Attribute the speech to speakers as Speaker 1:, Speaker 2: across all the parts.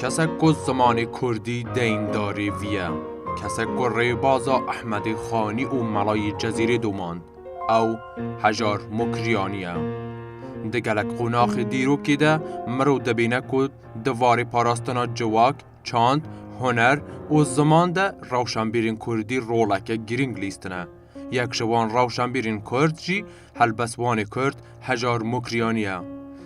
Speaker 1: کسک کو زمان کردی دینداری ویه کسک کو ریبازا احمد خانی و ملای جزیره دومان او هجار مکریانیه دگلک قناخ دیرو که ده مرو دبینه که دوار پاراستنا جواک چاند هنر و زمان ده روشنبیرین کردی رولک گرینگ لیستنه یک شوان روشنبیرین کرد جی هلبسوان کرد هجار مکریانیه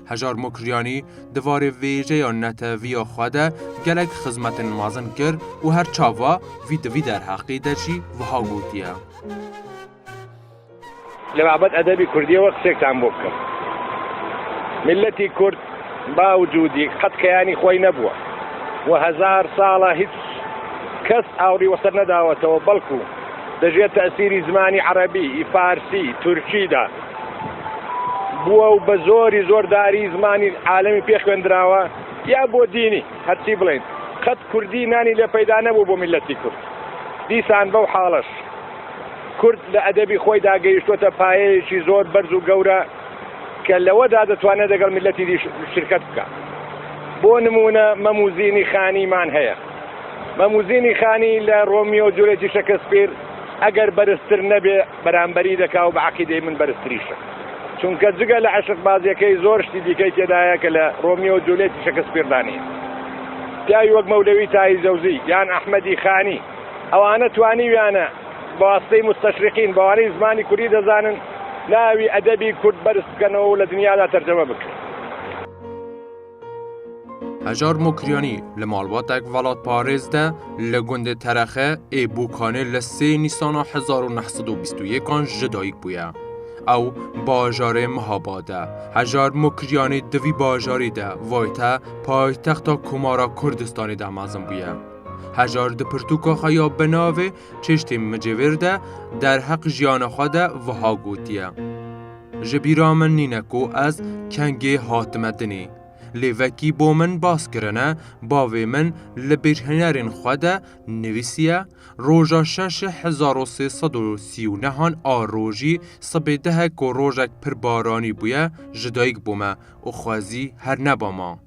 Speaker 1: هجار مکریانی دوار ویژه یا نتوی خواده گلک خدمت مازن کرد و هر چاوا وی در حقیده چی و ها گوتیه
Speaker 2: لبعبت ادبی کردی وقت سیکتان بکر ملتی کرد با وجودی قد کیانی خوی نبوه و هزار ساله هیچ کس آوری وسط نداوته و بلکو دجیت تأثیری زمانی عربی فارسی ترکی ده بوه و بزوری زورداری زمانی عالمی پیخ بندراوه یا بو دینی هرچی بلین قد کردی نانی لپیدا نبو بو ملتی کرد دیسان بو حالش کرد لأدبی خوی دا گیشتوتا پایشی زور برز و گوره که لودا دتوانه دقل ملتی دی شرکت بکا بو نمونه مموزینی خانی من هیا مموزینی خانی لرومیو جولیتی شکسپیر اگر برستر نبی برانبری دکا و بعقیده من برستریشه چونکه جگه لعشق بازی که زورشتی دیگه که دایا که لرومیو جولیتی شکسپیر دانی تای وقت مولوی تای زوزی یان احمدی خانی اوانه توانی ویانه بواسطه مستشرقین بوانی زمانی کردی دزانن ناوی ادبی کرد برست کنو لدنیا دا ترجمه بکر
Speaker 1: هجار مکریانی لمالباتک ولاد پاریز ده لگند ترخه ای بوکانه لسه نیسان 1921 جدایک بویا او باجار مهاباده هجار مکریانی دوی باجاری ده وایتا پایتخت کمارا کردستانی ده مازم بویا هجار ده پرتوکا خیا بناوه چشتی مجور ده در حق جیان خواده و ها گوتیه جبیرامن نینکو از کنگی حاتمدنی لیوکی بو من باس کرنه باوی من لبرهنرین خواده نویسیه روژا 6339 آروژی سبیده که روژک پر بارانی بویه جدایک بومه و خوازی هر نباما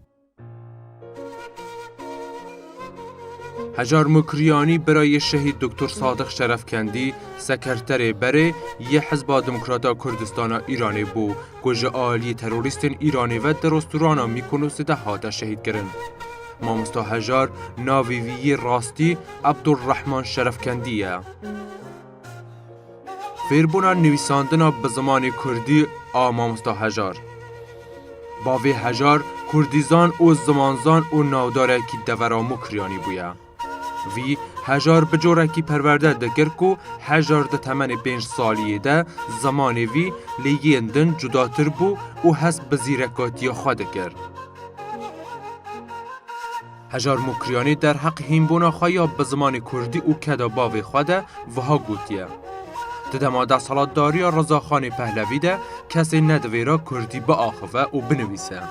Speaker 1: هجار مکریانی برای شهید دکتر صادق شرفکندی سکرتر بره یه حزب دموکراتا کردستان ایرانی بو گوژ عالی تروریستین ایرانی و درستورانا میکنوس ده هاته شهید کرن مامستا هجار ناویوی راستی عبدالرحمن شرفکندیه فیربونا نویساندنا به زمان کردی مامستا هجار باوی هجار کردیزان و زمانزان و نوداره که دورا مکریانی بویا وی هجار بجورکی پرورده دکر کو هجار ده تمن 5 سالیه ده زمان وی لیگیندن جداتر بو و هست بزیرکاتی خود کرد. هجار مکریانی در حق هیمبونا خوایا به زمان کردی و کدا باوی خوده و ها گوتیه. ددما ده سالات داریا رضاخان پهلوی ده کسی ندویرا کردی با آخوه و بنویسه.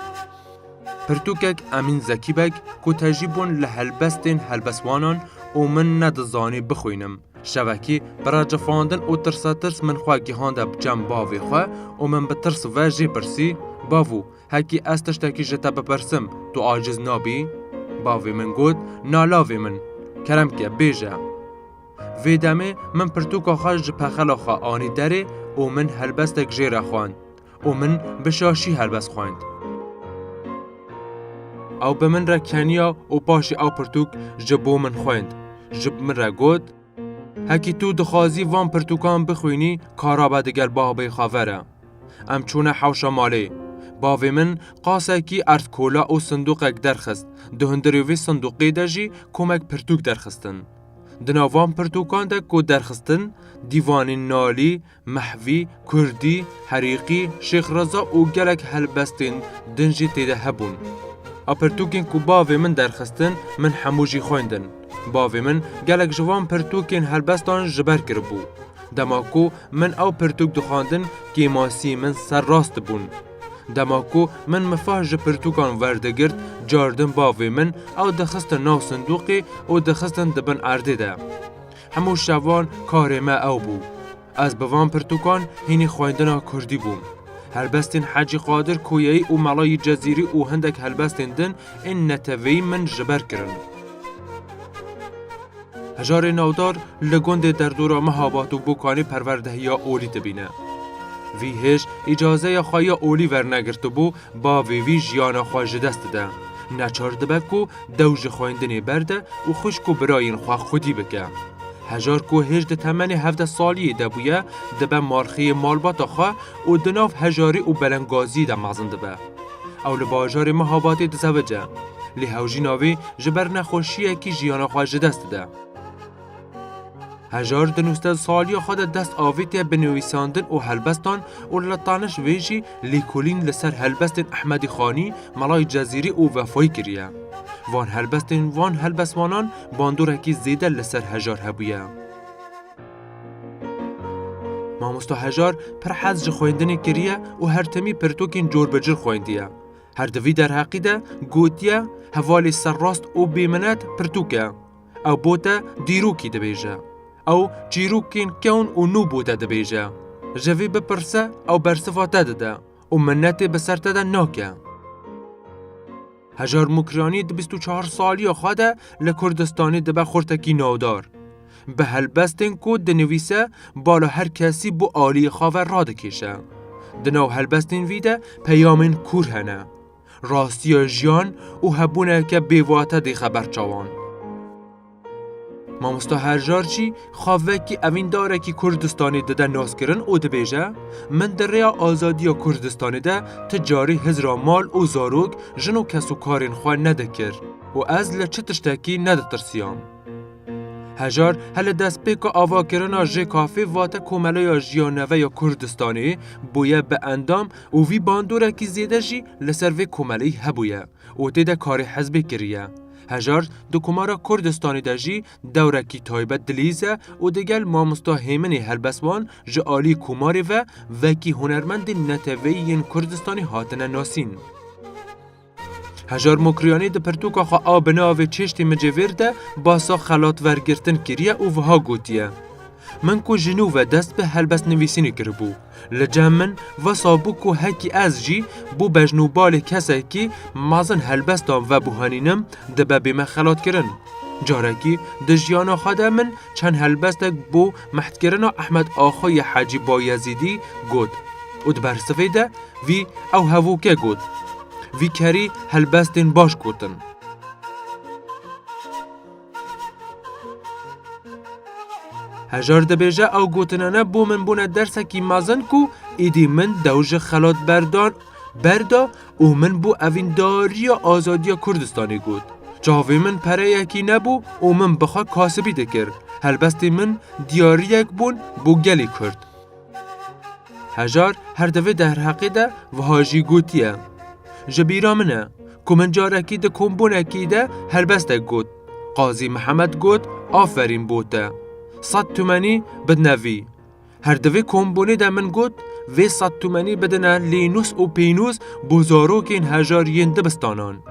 Speaker 1: پرتوکک امین زکی بگ که تجیبون لحلبستین هلبسوانان و من ندزانی بخوینم. شوکی برای جفاندن و ترس من خواه گیهانده بجم باوی خواه و من بترس و جی پرسی باوو هکی استشتکی جتا بپرسم تو عاجز نابی؟ باوی من گود نالاوی من کرم که بیجه. ویدمه من پرتوکا خواه جپخلا خواه آنی داره و من هلبستک جیره خوان و من بشاشی هلبست خواند. او به من را کنیا و پاشی او پرتوک جبو من خوند. جب من را گود هکی تو دخوازی وان پرتوکان بخوینی کارا با دگر باوی خاوره. ام چونه حوشا مالی. باوی من قاسه کی ارز کولا و صندوقک درخست. دهندریوی صندوقی دجی کمک پرتوک درخستن. دناوان پرتوکان ده که درخستن دیوان نالی، محوی، کردی، حریقی، شیخ رضا و گلک هلبستین دنجی تیده هبون. پرتوکین که باوی من درخستن من حموجی خوندن. باوی من گلک جوان پرتوکین هلبستان جبر کربو. دماکو من او پرتوک دخاندن که ماسی من سر راست بون. دماکو من مفاهج پرتوکان وردگرد جاردن باوی من او دخستن ناو صندوقی و دخستن دبن ارده ده. همو شوان کار ما او بو. از بوان پرتوکان هینی خویندنا کردی بوم. هلبستین حاجی قادر کویی و ملای جزیری و هندک هلبستین دن این نتوی من جبر کرن. هجار نودار لگند در دورا مهابات و بوکانی پروردهی اولی تبینه. وی هش اجازه خواهی اولی ورنگرد بو با وی جیانا خواهی دست ده. نچار دبکو دوج خواهندنی برده و خوشکو براین خواه خودی بکه. هجار کو هجد تمن 17 سالی دبویه دبه مارخی مالبات خواه و دناف هجاری و بلنگازی ده مازن دبه. او لباجار مهاباتی دزوجه. لی هوجی ناوی جبر نخوشیه کی جیانا خواهی دست ده. هجار دنوسته سالی خود دست آویتی بنویساندن و هلبستان و لطانش ویجی لیکولین لسر هلبستن احمدی خانی ملای جزیری و وفای کریه. وان هلبسوانان باندورکی زیده لسر هجار هبویه. ماموستا هجار پر حز خویندنی کریه و هر تمی پرتوکین جور بجر خویندیه. هر دوی در حقیده گوتیه حوالی سر راست و بیمنت پرتوکه او بوته دیروکی دبیجه. او جیروکین کون و نو بوده دبیجه. جوی بپرسه او برصفاته ده و منت بسرته ده ناکه. هجار مکرانی 24 سالی خواده لکردستانی دبه خورتکی نودار. به هلبستین که دنویسه بالا هر کسی بو آلی خواه راده کشه. دنو هلبستین ویده پیامین کور هنه. راستی جیان و هبونه که بیواته دی خبر چوان. ماموستا هجار چی خواه که اوین داره که کردستانی ده ناس کرن او ده بیجه من در ریا آزادی کردستانی ده تجاری هزرا مال و زاروگ جنو کسو کارین خواه نده کر و از لچه تشتاکی نده ترسیام. هجار هل دست پیک آوا کرنا جه کافی واته کوملای جیانوه یا کردستانی بویه به اندام و وی باندوره که زیده جی لسر وی کوملی هبویه و تیده کاری حزبی کریه. هجار دو کمارا کردستانی دجی دوره کی تایبت دلیزه و دگل ماموستا هیمنی هلبسوان جعالی کماری و وکی هنرمند نتویین کردستانی هاتن ناسین. هجار مکریانی ده پرتوکا خواه آبناوی چشتی مجویر ده باسا خلات ورگرتن کریه و وها گوتیه. من کو جنو و دست به هلبس نویسینی کربو. لجمن و صابو کو هکی از جی بو بجنوبال کسی که مازن هلبستان و بوهانینم ده به خلات کرن. جارکی ده جیانا خواده من چند هلبستک بو محد کرنا احمد آخای حاجی بایزیدی گود. و ده برسفه ده وی او هووکه گود. وی کری هلبستین باش گوتن. هجار دبیجه او گوتنانه بو من بونه درسه کی مازن کو ایدی من دوج خلات بردا و من بو اوین داری آزادی کردستانی گود. جاوی من پره یکی نبو و من بخوا کاسبی دکر. هلبستی من دیاری یک بون بو گلی کرد. هجار هر دوی در حقیده و هاجی گوتیه. جبیرا منه که من جارکی ده کمبونکی ده هلبسته گود. قاضی محمد گود آفرین بوده. 100 تومانی بدنوی. هر دوی کمبونی ده من گود و 100 تومانی بدنه لینوس و پینوس بزارو که این هجارین دبستانان.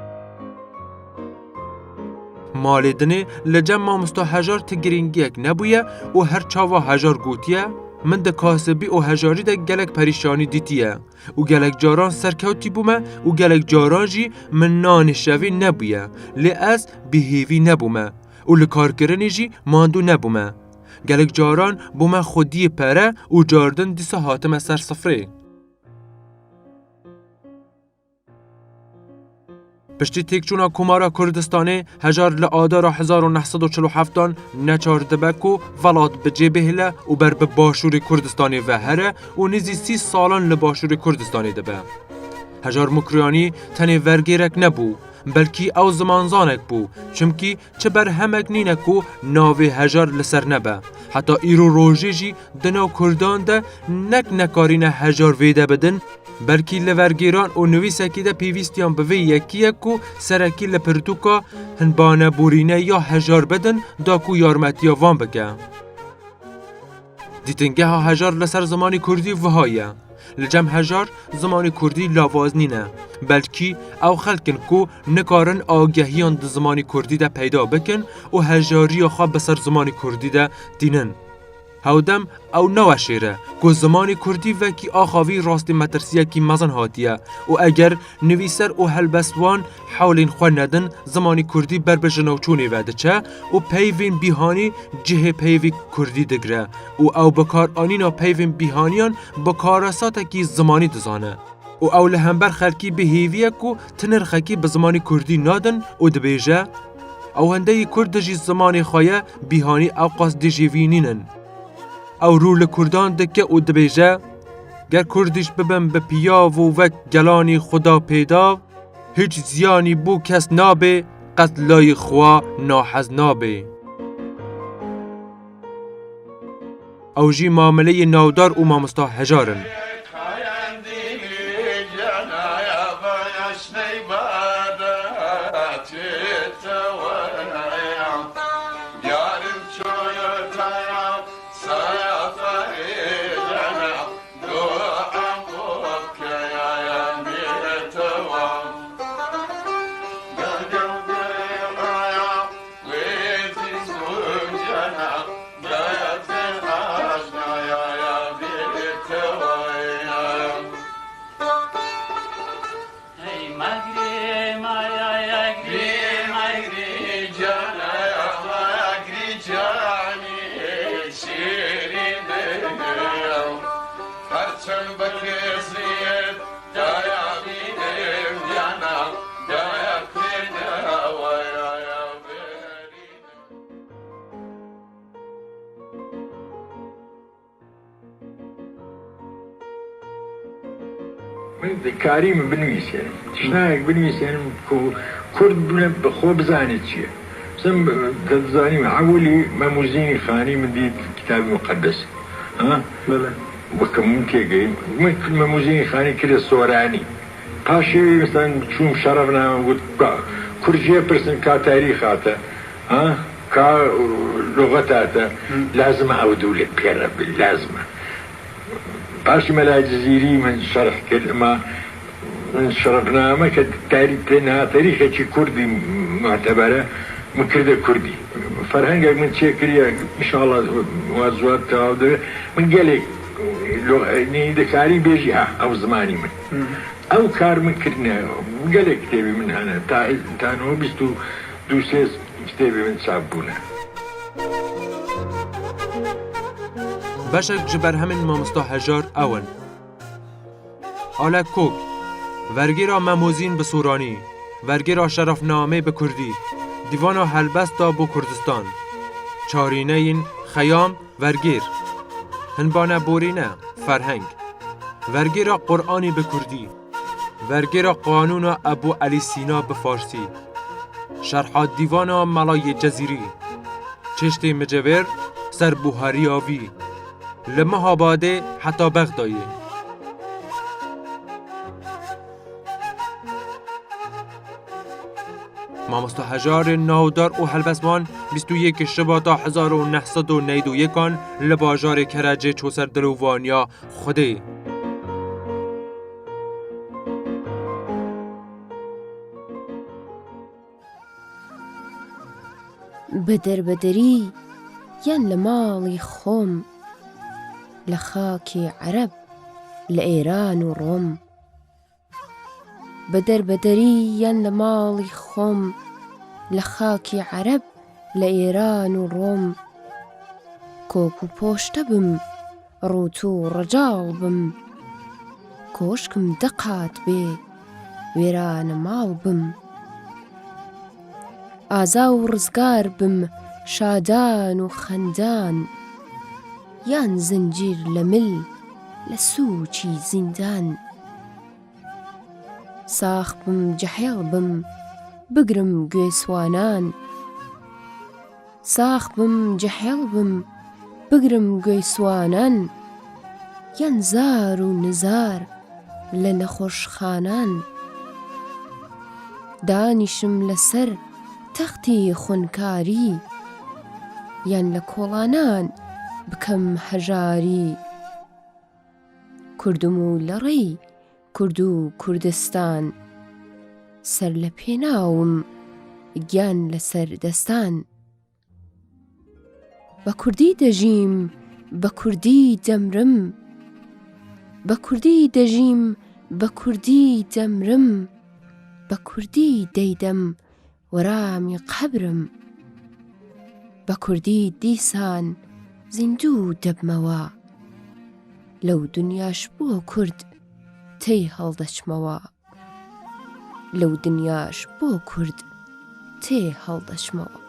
Speaker 1: مالی دنه لجم ماموستا هجار تگرینگیک نبویه و هر چاوا هجار گوتیه من ده کاسبی و هجاری ده گلک پریشانی دیتیه و گلک جاران سرکوتی بومه و گلک جاران جی من نانشوی نبویه لی از بهیوی نبومه و لکارکرنی جی ماندو نبومه گلک جاران بومه خودی پره و جاردن دیسا حاتم سر صفره. پشتی تیکچونا کمارا کردستانی هجار لآدارا 1947 نچار دبکو ولاد به جبهله و بر به باشور کردستانی و هره و نیزی 30 سالان لباشور کردستانی دبه. هجار مکریانی تنی ورگیرک نبو بلکی او زمانزانک بو چمکی چه بر همک نینکو ناوی هجار لسر نبه حتی ایرو روژی جی دناو کردان ده نک نکارین هجار ویده بدن بلکی لورگیران و نویسکی ده پیویستیان بوی یکیه کو سرکی لپرتوکا هنبانه بورینه یا هجار بدن دا کو یارمتی وان بگه. دیتنگه ها هجار لسر زمانی کردی وهایه. لجم هجار زمانی کردی لاوازنینه بلکی او خلکن کو نکارن آگهیان ده زمانی کردی ده پیدا بکن و هجاری خواه بسر زمانی کردی ده دینن. هەودەم ئەو نەوەشێرە کۆ زمانی کوردی وەکی ئاخاوی ڕاستی مەترسیەکی مەزن هاتیە و ئەگەر نویسەر و هەلبەستوان حولین خۆ نەدن زمانی کوردی بربەژە نەوچوونی وەدەچە و پەیوین بیهانی جهێ پەیوی کوردی دەگرە و ئەو بەکارئانینا پەیوین بیهانیان بەکارەساتێکی زمانی دەزانە و ئەو لە هەمبەر خەلکی بهێویەک و تنرخەکی بە زمانی کوردی نادن و دەبێژە ئەو هەندەی کورد دەژی زمانی خۆیە بیهانی ئەو قاس دژیوینینن ئەو ڕوو لە کوردان دەکە و دەبێژە گەر کوردیش ببن بە پیاو و وەک گەلانی خدا پێدا هیچ زیانی بوو کەس نابێ قەت لای خوا ناحەز نابێ ئەو ژی مامەلەی ناودار و مامۆستا هەژارن
Speaker 3: من کاری من بنویسم شنایک بنویسم کورد بخو بزانید چیه مثلا تزانی معولی مموزینی خانی من دید کتاب مقدس ها بله وكم كيجي مثل مموزين خاني كده سوراني قاشي مثلا شوم شرفنا كرجيه برسن كتاريخاته ها كلغتاته لازم اعودوا لك يا رب لازم باش ملا جزيري من شرح كلمه من شرفنا ما تاريخ كردي معتبره من كرده كردي فرهنگ من تشكريا ان شاء الله وازوات تعود من قالك يعني دكاري بيجي او زماني من او كار من كرنا قالك كتابي من هنا تانو بستو دوسيس كتابي من صابونه
Speaker 1: باشك جبر همین مامۆستا هەژار ئەون ئالە کۆک وەرگێرا مەمۆزین بە سۆرانی وەرگێرا شەرەفنامەی بە کوردی دیڤانا هەلبەستا بۆ کوردستان چارینەین خەیام وەرگێر هەنبانە بۆرینە فەرهەنگ وەرگێرا قورئانی بە کوردی وەرگێرا قانونا ئەبوو عەلی سینا بە فارسی شەرحا دیڤانا مەڵای جەزیری چێشتê مجەوێر سەر بوهاریاوی لە مەهابادê heta Bexdayê مامۆستا هەژارên ناودار û helbestvan 21 Şibata 1991 li bajarê Kerecê çû ser dilûvaniya Xwedê.
Speaker 4: بە دەربەدەری یان لە ماڵی خۆم لە خاکی عەرەب لە ئێران و ڕۆم بە دەربەدەری یان لە ماڵی خۆم لە خاکی عەرەب لە ئێران و ڕۆم کۆک و پۆشتە بم ڕووت و ڕەجاڵ بم کۆشکم دەقات بێ وێرانە ماڵ بم ئازا و ڕزگار بم شادان و خەندان یان زنجیر لە مل لە سووچی زیندان ساخ بم جەحێڵ بم بگرم گوێسوانان ساخ بم جەحێڵ بم بگرم گوێسوانان یان زار و نزار لە نەخۆشخانان دانیشم لەسەر تەختی خوێنکاری یان لە کۆڵانان بکەم هەژاری کوردم و لەڕێی کورد و کوردستان سەر لە پێناوم گیان لەسەر دەستان بە کوردی دەژیم بە کوردی دەمرم بە کوردی دەژیم بە کوردی دەمرم بە کوردی دەیدەم وەرامی قەبرم بە کوردی دیسان زیندوو دەبمەوە لەو دنیاش بۆ کورد تێی هەڵدەچمەوە لەو دنیاش بۆ کورد تێ هەڵدەچمەوە